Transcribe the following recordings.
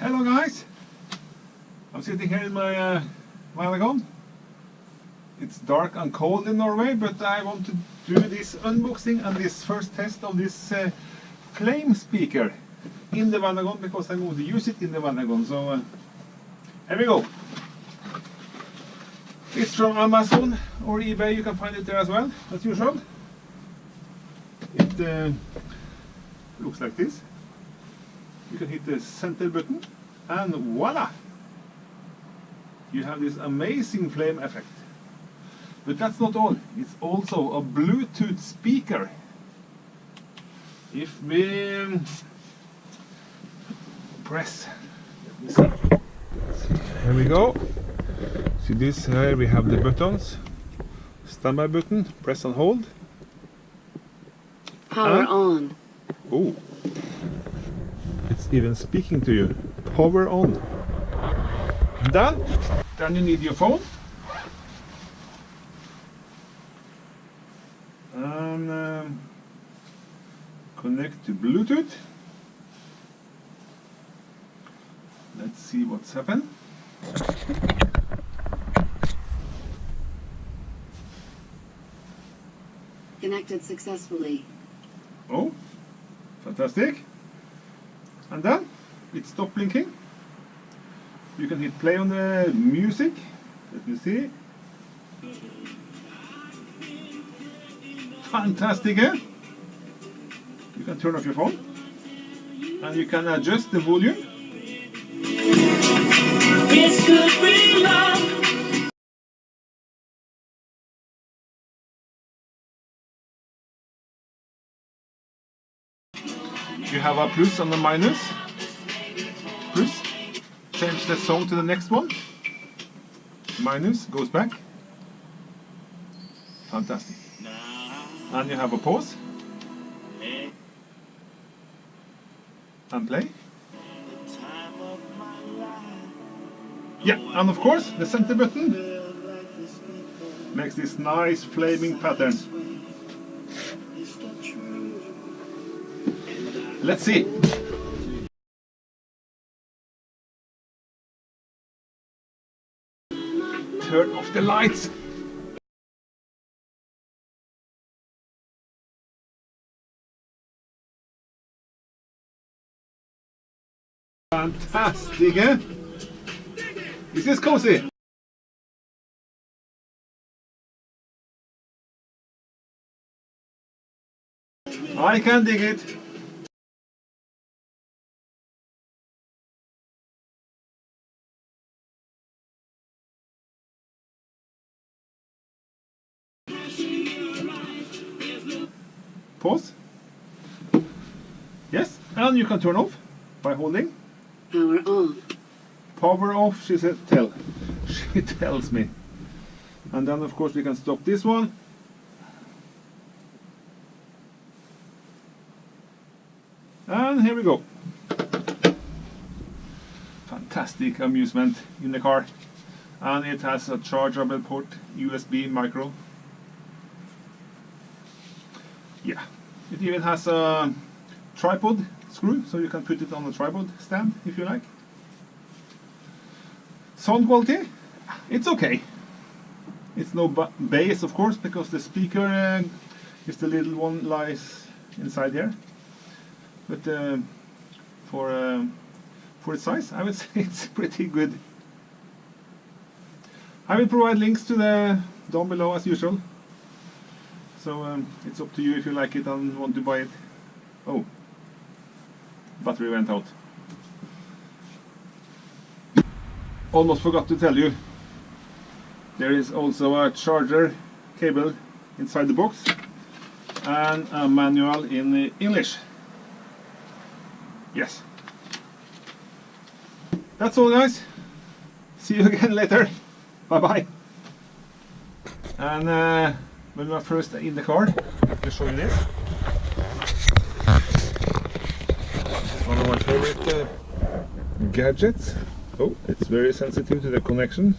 Hello guys, I'm sitting here in my Vanagon. It's dark and cold in Norway, but I want to do this unboxing and this first test of this flame speaker in the Vanagon, because I'm going to use it in the Vanagon. So here we go. It's from Amazon or eBay, you can find it there as well, as usual. It looks like this. You can hit the center button and voila! You have this amazing flame effect. But that's not all, it's also a Bluetooth speaker. If we press, let me see. Here we go. See this, here we have the buttons. Standby button, press and hold. Power on. Oh, it's even speaking to you. Power on. Done. Then you need your phone. And connect to Bluetooth. Let's see what's happened. Connected successfully. Oh, fantastic. And then it stopped blinking. You can hit play on the music. Let me see. Fantastic, eh? You can turn off your phone and you can adjust the volume. This could be love. You have a plus and a minus. Plus, change the song to the next one. Minus goes back. Fantastic. And you have a pause. And play. Yeah, and of course the center button makes this nice flaming pattern. Let's see. Turn off the lights. Fantastic, eh? Is this cozy? I can dig it. Pause. Yes, and you can turn off by holding. Power on. Power off, she said, she tells me. And then of course we can stop this one. And here we go. Fantastic amusement in the car. And it has a chargeable port, USB micro. Yeah, it even has a tripod screw, so you can put it on a tripod stand if you like. Sound quality, it's okay. It's no bass, of course, because the speaker is the little one lies inside here. But for its size, I would say it's pretty good. I will provide links to the down below as usual. So it's up to you if you like it and want to buy it. Oh, battery went out. Almost forgot to tell you, there is also a charger cable inside the box and a manual in English. Yes. That's all guys. See you again later. Bye bye. And when we are first in the car, I'll show you this. One of my favorite gadgets. Oh, it's very sensitive to the connection.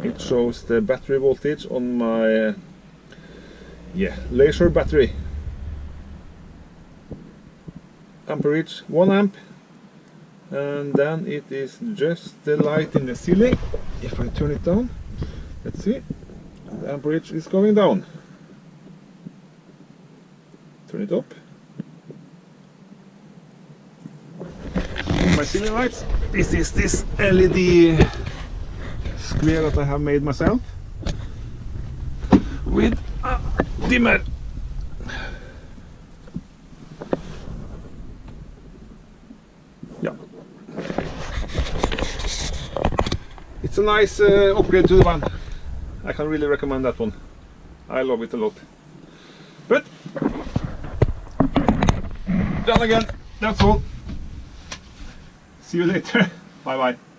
It shows the battery voltage on my laser battery. Amperage 1 amp and then it is just the light in the ceiling. If I turn it down, let's see, the amperage is going down. Turn it up. My ceiling lights. This is this LED square that I have made myself with a dimmer. Yeah, it's a nice upgrade to the van. I can really recommend that one. I love it a lot. But then again, that's all. See you later. Bye bye.